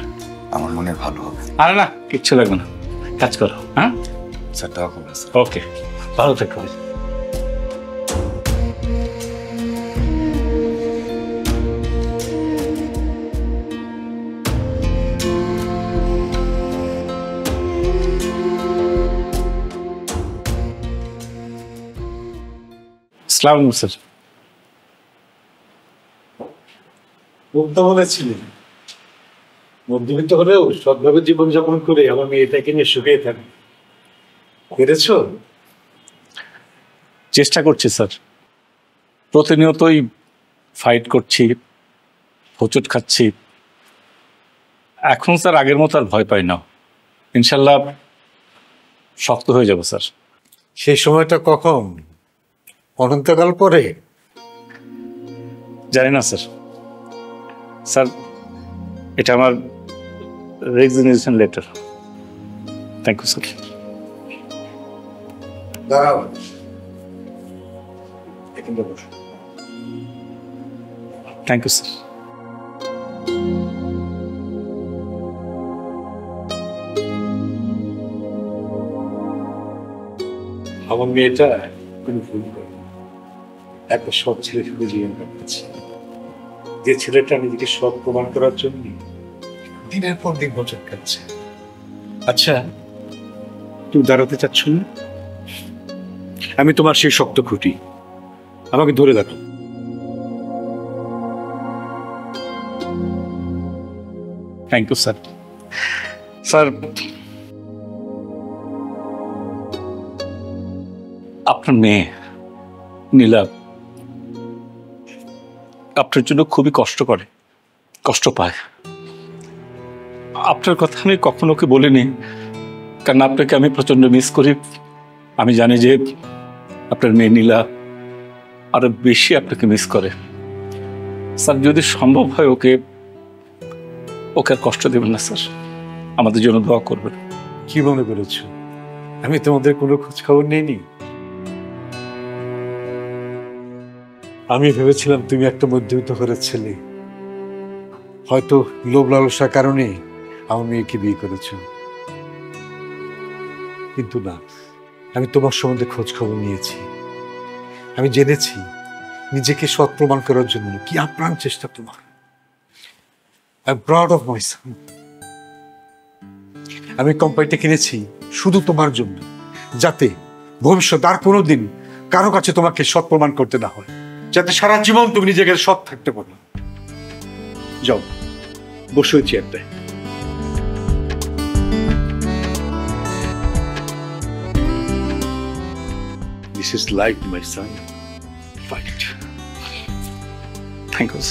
আমার মনে ভালো হবে। আরে না, কিচ্ছু লাগবে না, কাজ করো। হ্যাঁ স্যার দোয়া করবেন স্যার। ওকে, ভালো থেকো। আসসালামু আলাইকুম স্যার। মুগ্ধ বলেছিলেন মধ্যবিত্ত হলেও সৎভাবে জীবনযাপন করে আমার মেয়েটাকে নিয়ে সুখেই থাকে। পেরেছ? চেষ্টা করছি স্যার, প্রতিনিয়তই ফাইট করছি, হোঁচট খাচ্ছি। এখন স্যার আগের মতো আর ভয় পাই না, ইনশাল্লাহ শক্ত হয়ে যাব স্যার। সেই সময়টা কখন? অনন্তকাল পরে? জানি না স্যার। স্যার এটা আমার resignation letter. Thank you sir. দাঁড়াও, এখানটা বসো। Thank you sir. আমার মেয়েটা কোনো ভুল করে না। একটা সৎ ছেলে শুধু জীবন কাটাচ্ছে, যে ছেলেটা নিজেকে সৎ প্রমাণ করার জন্য দিনের পর দিন বছর কাটছে। আচ্ছা, তুমি দাঁড়াতে চাচ্ছ না? আমি তোমার সেই শক্ত খুঁটি, আমাকে ধরে দেখো। Thank you sir. স্যার আপনার মেয়ে নীলা আপনার জন্য খুবই কষ্ট করে, কষ্ট পায়। আপনার কথা আমি কখনো ওকে বলিনি, কারণ আপনাকে আমি প্রচন্ড মিস করি, আমি জানি যে আপনার মেয়ে নীলা আরো বেশি আপনাকে মিস করে। স্যার যদি সম্ভব হয় ওকে ওকে আর কষ্ট দেবেন না স্যার, আমাদের জন্য দোয়া করবেন। কি মনে করেছ আমি তোমাদের কোনো খোঁজ খবর নেইনি? আমি ভেবেছিলাম তুমি একটা মধ্যবিত্ত ঘরের ছেলে, হয়তো লোভ লালসার কারণে আমার মেয়েকে বিয়ে করেছ, কিন্তু না, আমি তোমার সম্বন্ধে খোঁজ খবর নিয়েছি। আমি জেনেছি নিজেকে সৎ প্রমাণ করার জন্য কি আপ্রাণ চেষ্টা তোমার। I am proud of my son. আমি কোম্পানিটা কিনেছি শুধু তোমার জন্য, যাতে ভবিষ্যৎ আর কোনোদিন কারো কাছে তোমাকে সৎ প্রমাণ করতে না হয়, যাতে সারা জীবন তুমি নিজেকে সৎ থাকতে পারো। যাও, বসে চেয়ারটায়। This is life, my son. Fight. Thank you.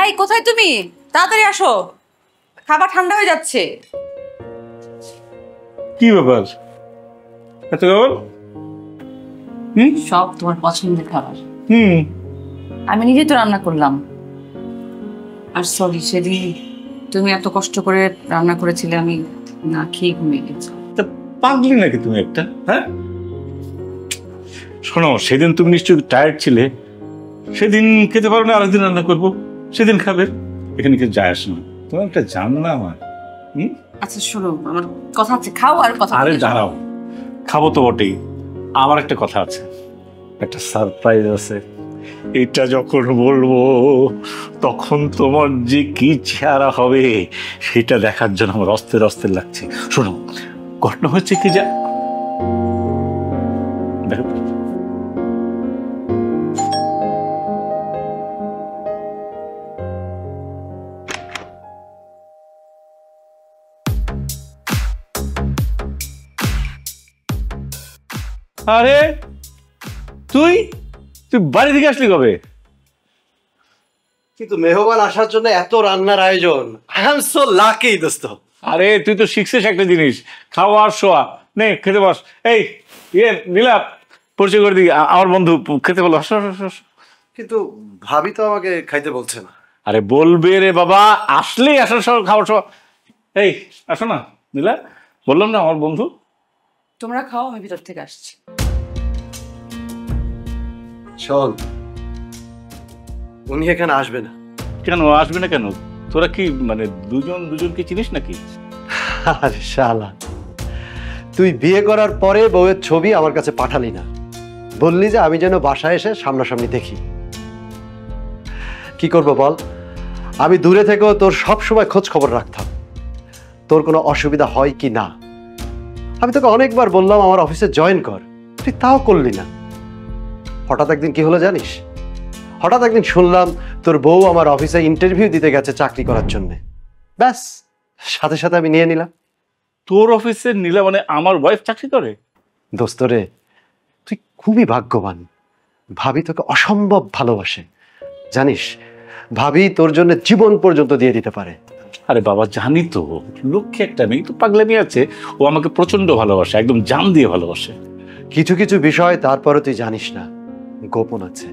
এই কোথায় তুমি? তাড়াতাড়ি আসো, খাবার ঠান্ডা হয়ে যাচ্ছে। কি ব্যাপার এত খাবার? সব তোমার পছন্দের খাবার। হুম, আমি নিজে তো রান্না করলাম। আর সরি, সেদিন তুমি এত কষ্ট করে রান্না করেছিলে, আমি না খেয়ে ঘুমিয়ে গেছি। তা পাগলি নাকি তুমি একটা? হ্যাঁ শোনো, সেদিন তুমি নিশ্চয়ই টায়ার্ড ছিলে, সেদিন খেতে পারো না, আরেকদিন রান্না করবো, সেদিন খাবে, এখানে কেউ যায় আসে না। তোমার একটা জান না আমার। আচ্ছা শোনো, আমার কথা আছে, খাও আর কথা। আরে দাঁড়াও, খাবো তো বটেই, আমার একটা কথা আছে, একটা সারপ্রাইজ আছে। এটা যখন বলবো তখন তোমার যে কি চেহারা হবে সেটা দেখার জন্য আমার অস্থির অস্থির লাগছে। শোনো, ঘটনা হচ্ছে কি, যা দেখো, আরে তুই তুই বাড়ি থেকে আসলি কবে? কিন্তু মেহমান আসার জন্য এত রান্নার আয়োজন, আই এম সো লাকি দোস্ত। আরে তুই তো শিখছিস একটা জিনিস, খাওয়া আর শোয়া। নে খেতে বস। এই নীলা, পরিচয় করে দিই, আমার বন্ধু, খেতে বলো। কিন্তু ভাবি তো আমাকে খাইতে বলছে না। আরে বলবে রে বাবা, আসলেই আসার সব খাওয়ার সব। এই আসো না নীলা, বললাম না আমার বন্ধু। তোমরা খাও, আমি ভিতর থেকে আসছি। শোন, উনি এখানে আসবে না। কেন আসবে না কেন? তোরা কি মানে দুজন দুজনকে চিনিস নাকি? আরে শালা, তুই বিয়ে করার পরে বউয়ের ছবি আমার কাছে পাঠালি না, বললি যে আমি যেন বাসায় এসে সামনাসামনি দেখি। কি করব বল, আমি দূরে থেকেও তোর সব সময় খোঁজ খবর রাখতাম, তোর কোনো অসুবিধা হয় কি না। আমি তোকে অনেকবার বললাম আমার অফিসে জয়েন কর, তুই তাও করলি না। হঠাৎ একদিন কি হলো জানিস? হঠাৎ একদিন শুনলাম তোর বউ আমার অফিসে ইন্টারভিউ দিতে গেছে চাকরি করার জন্য। ব্যাস, সাথে সাথে আমি নিয়ে নিলাম। তোর অফিসে নীলা মানে আমার ওয়াইফ চাকরি করে? দোস্ত রে, তুই খুবই ভাগ্যবান। ভাবি তোকে অসম্ভব ভালোবাসে, জানিস? ভাবি তোর জন্য জীবন পর্যন্ত দিয়ে দিতে পারে। আরে বাবা জানি তো, লক্ষ্যে একটা মেয়ে তো পাগলামি আছে, ও আমাকে প্রচন্ড ভালোবাসে, একদম জান দিয়ে ভালোবাসে। কিছু কিছু বিষয় তারপরে তুই জানিস না, গোপন আছে।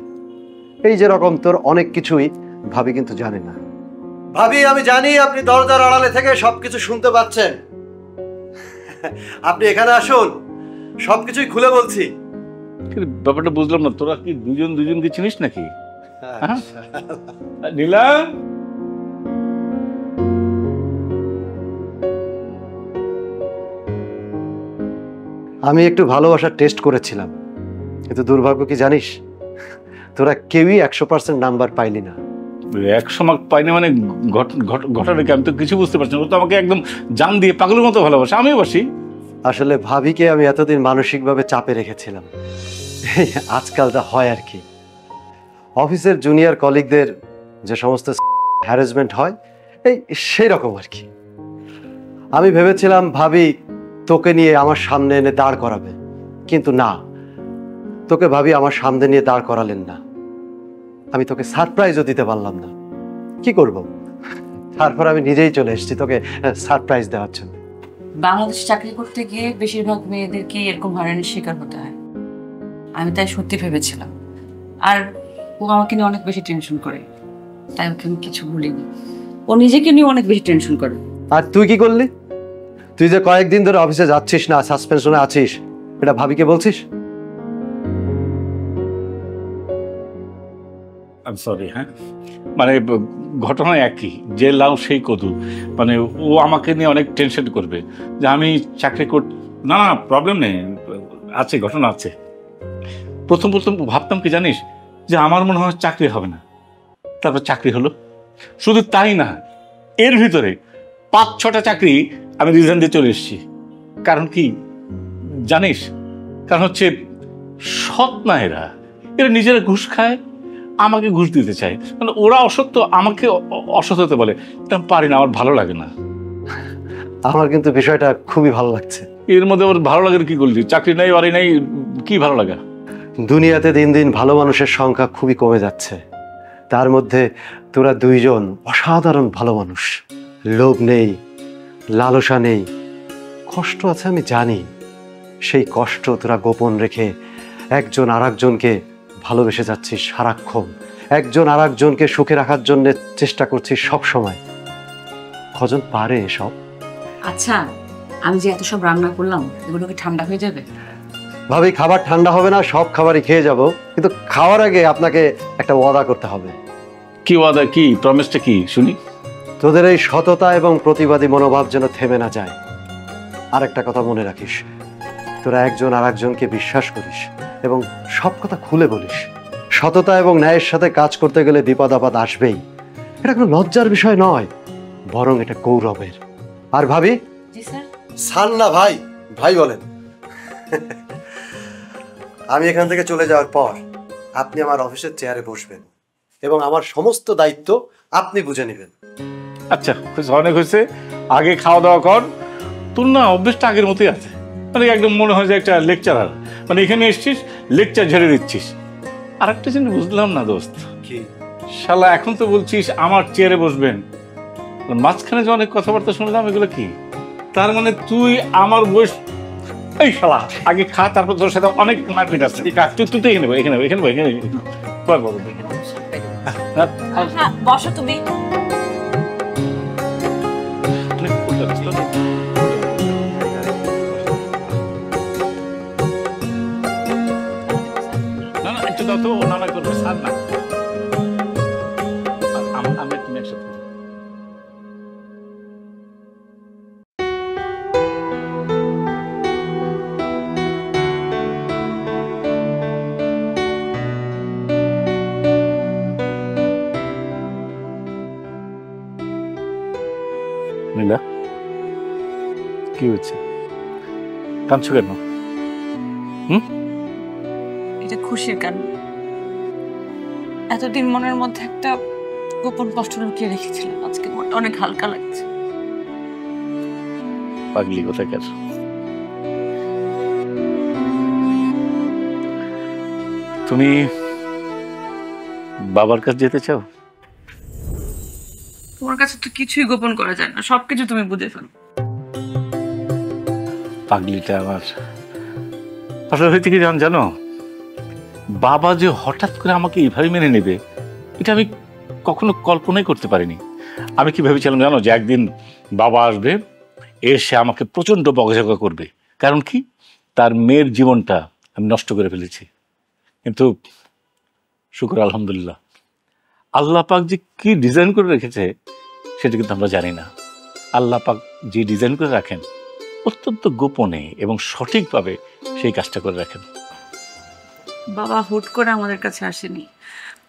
এই যেরকম তোর অনেক কিছুই ভাবি কিন্তু জানে না। ভাবি, আমি জানি আপনি দরজার আড়ালে থেকে সবকিছু শুনতে পাচ্ছেন। আপনি এখানে আসুন, সবকিছুই খুলে বলছি। কিন্তু ব্যাপারটা বুঝলাম না, তোরা কি দুজন দুজনকে চিনিস নাকি? হ্যাঁ? নীলা, আমি একটু ভালোবাসার টেস্ট করেছিলাম, কিন্তু দুর্ভাগ্য কি জানিস, তোরা কেউই 100% নাম্বার পাইলি না। 100 মার্ক পাইনি মানে ঘটনা কি? আমি তো কিছু বুঝতে পারছি না। ও তো আমাকে একদম জান দিয়ে পাগলের মতো ভালোবাসে, আমিও বাসি। আসলে ভাবিকে আমি এতদিন মানসিকভাবে চাপে রেখেছিলাম। আজকাল যা হয় আর কি, অফিসের জুনিয়র কলিগদের যে সমস্ত হ্যারাসমেন্ট হয়, এই সেই রকম আর কি। আমি ভেবেছিলাম ভাবি তোকে নিয়ে আমার সামনে এনে দাঁড় করাবে, কিন্তু না, তোকে ভাবি আমার সামনে নিয়ে দাঁড় করালেন না। আমি তোকে সারপ্রাইজও দিতে পারলাম না, কি করব? তারপর আমি নিজেই চলে এসেছি তোকে সারপ্রাইজ দেওয়ার জন্য। বাংলাদেশ চাকরি করতে গিয়ে বেশিরভাগ মেয়েদেরকে এরকম হয়রানির শিকার হতে হয়। আমি তাই সত্যি ভেবেছিলাম। আর ও আমাকে নিয়ে অনেক বেশি টেনশন করে, তাই ওকে আমি কিছু বলিনি। ও নিজেকে নিয়ে অনেক বেশি টেনশন করে। আর তুই কি করলি? তুই যে কয়েকদিন ধরে অফিসে যাচ্ছিস না, সাসপেনশনে আছিস, এটা ভাবিকে বলছিস? I sorry. হ্যাঁ, মানে ঘটনা একই, যে লাউ সেই কদু। মানে ও আমাকে নিয়ে অনেক টেনশন করবে যে আমি চাকরি না না, প্রবলেম নেই, আছে, ঘটনা আছে। প্রথম প্রথম ভাবতাম কি জানিস, যে আমার মনে হয় চাকরি হবে না, তারপর চাকরি হলো। শুধু তাই না, এর ভিতরে 5-6টা চাকরি আমি রিজাইন দিয়ে চলে এসেছি। কারণ কি জানিস? কারণ হচ্ছে সৎ না, এরা নিজেরা ঘুষ খায়, আমাকে ঘুষ দিতে চায়। মানে ওরা অসত্য, আমাকে অসৎ হতে বলে। এটা পারি না, আমার ভালো লাগে না। আমার কিন্তু বিষয়টা খুবই ভালো লাগছে। এর মধ্যে ওর ভালো লাগে কি করলি? চাকরি নাই, বাড়ি নাই, কি ভালো লাগা? দুনিয়াতে দিন দিন ভালো মানুষের সংখ্যা খুবই কমে যাচ্ছে, তার মধ্যে তোরা দুইজন অসাধারণ ভালো মানুষ। লোভ নেই, লালসা নেই, কষ্ট আছে আমি জানি, সেই কষ্ট তোরা গোপন রেখে একজন আর একজনকে ভালোবেসে যাচ্ছিস সারাক্ষণ, একজন আর একজনকে সুখে রাখার জন্য চেষ্টা করছিস সব সময়। কজন পারে এসব? আচ্ছা, আমি যে এত সব রান্না করলাম, এগুলো কি ঠান্ডা হয়ে যাবে? ভাবি, খাবার ঠান্ডা হবে না, সব খাবারই খেয়ে যাব, কিন্তু খাওয়ার আগে আপনাকে একটা ওয়াদা করতে হবে। কি ওয়াদা? কি প্রমিসটা কি শুনি? তোদের এই সততা এবং প্রতিবাদী মনোভাব যেন থেমে না যায়। আর একটা কথা মনে রাখিস, তোরা একজন আর একজনকে বিশ্বাস করিস এবং সব কথা খুলে বলিস। সততা এবং ন্যায়ের সাথে কাজ করতে গেলে বিপদ আপদ আসবেই, এটা কোনো লজ্জার বিষয় নয়, বরং এটা গৌরবের। আর ভাবি? জি স্যার। সান না ভাই, ভাই বলেন। আমি এখান থেকে চলে যাওয়ার পর আপনি আমার অফিসের চেয়ারে বসবেন এবং আমার সমস্ত দায়িত্ব আপনি বুঝে নেবেন। আচ্ছা, অনেক হয়েছে, আগে খাওয়া দাওয়া কর। তোর না অভ্যেসটা আগের মতোই আছে, মানে একদম মনে হয় যে একটা লেকচারার, মানে এখানে এসছিস লেকচার ঝেড়ে দিচ্ছিস। আর একটা জিনিস বুঝলাম না দোস্ত, কি শালা এখন তো বলছিস আমার চেয়ারে বসবেন, মাঝখানে যে অনেক কথাবার্তা শুনলাম, এগুলো কি? তার মানে তুই আমার বয়স, এই শালা আগে খা, তারপর তোর সাথে অনেক মারপিট আছে। তুই তো এখানে এখানে এখানে এখানে বসো তুমি। না না, একটু দাও তো, না না করবে স্যার না, আমি তুমি একসাথে। নীলা, কি হচ্ছে? কাঁদছো কেন? এটা খুশির কান্না। এতদিন মনের মধ্যে একটা গোপন কষ্ট লুকিয়ে রেখেছিলাম, আজকে মনটা অনেক হালকা লাগছে। পাগলি কোথাকার। তুমি বাবার কাছে যেতে চাও? তোমার কাছে তো কিছুই গোপন করা যায় না, সবকিছু তুমি বুঝে ফেলো। পাগলিটা আমার আসলে হইতে কি জানো, বাবা যে হঠাৎ করে আমাকে এইভাবে মেনে নেবে, এটা আমি কখনো কল্পনাই করতে পারিনি। আমি কি ভেবেছিলাম জানো, যে একদিন বাবা আসবে, এসে আমাকে প্রচন্ড বকাঝকা করবে, কারণ কি তার মেয়ের জীবনটা আমি নষ্ট করে ফেলেছি। কিন্তু শুকর আলহামদুলিল্লাহ, আল্লাহ পাক যে কি ডিজাইন করে রেখেছে সেটা কিন্তু আমরা জানি না। আল্লাহ পাক যে ডিজাইন করে রাখেন অত্যন্ত গোপনে এবং সঠিকভাবে সেই কাজটা করে রাখেন। বাবা হুট করে আমাদের কাছে আসেনি,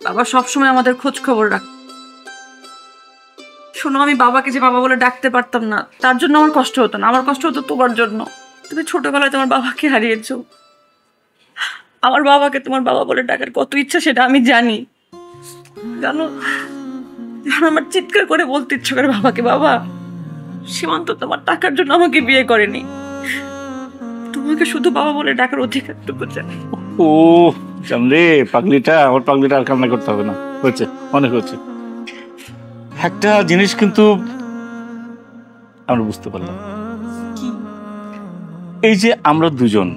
বাবা সবসময় আমাদের খোঁজ খবর রাখ। শোনো, আমি বাবাকে যে বাবা বলে ডাকতে পারতাম না, তার জন্য আমার কষ্ট হতো না, আমার কষ্ট হতো তোমার জন্য। তুমি ছোটবেলায় তোমার বাবাকে হারিয়েছো, আমার বাবাকে তোমার বাবা বলে ডাকার কত ইচ্ছা সেটা আমি জানি। জানো, এখন আমার চিৎকার করে বলতে ইচ্ছে করে বাবাকে, বাবা সীমান্ত তোমার টাকার জন্য আমাকে বিয়ে করেনি, তোমাকে শুধু বাবা বলে ডাকার অধিকারটুকু চাই। ও জানলে পাগলিটা, আমার পাগলিটা আর কান্না করতে হবে না, হচ্ছে অনেক হচ্ছে। একটা জিনিস কিন্তু আমরা বুঝতে পারলাম, এই যে আমরা দুজন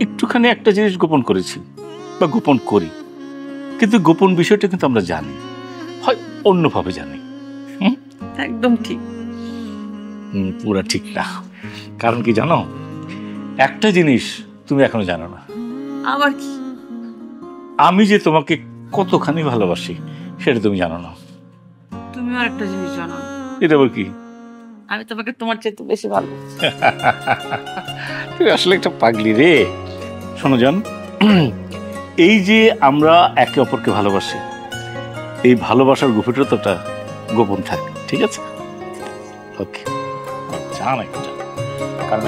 একটুখানি একটা জিনিস গোপন করেছি বা গোপন করি, কিন্তু গোপন বিষয়টা কিন্তু আমরা জানি, হয় অন্যভাবে জানি। একদম ঠিক। পুরা ঠিক না, কারণ কি জানো, একটা জিনিস তুমি এখনো জানো না। আবার কি? আমি যে তোমাকে কতখানি ভালোবাসি সেটা তুমি জানো না। তুমি আর একটা জিনিস জানো না। এটা আবার কি? আমি তোমাকে তোমার চাইতে বেশি ভালো। তুমি আসলে একটা পাগলি রে। শোনো জান, এই যে আমরা একে অপরকে ভালোবাসি, এই ভালোবাসার গভীরতাটা গোপন থাকে, ঠিক আছে? ওকে, জান একটা কারণ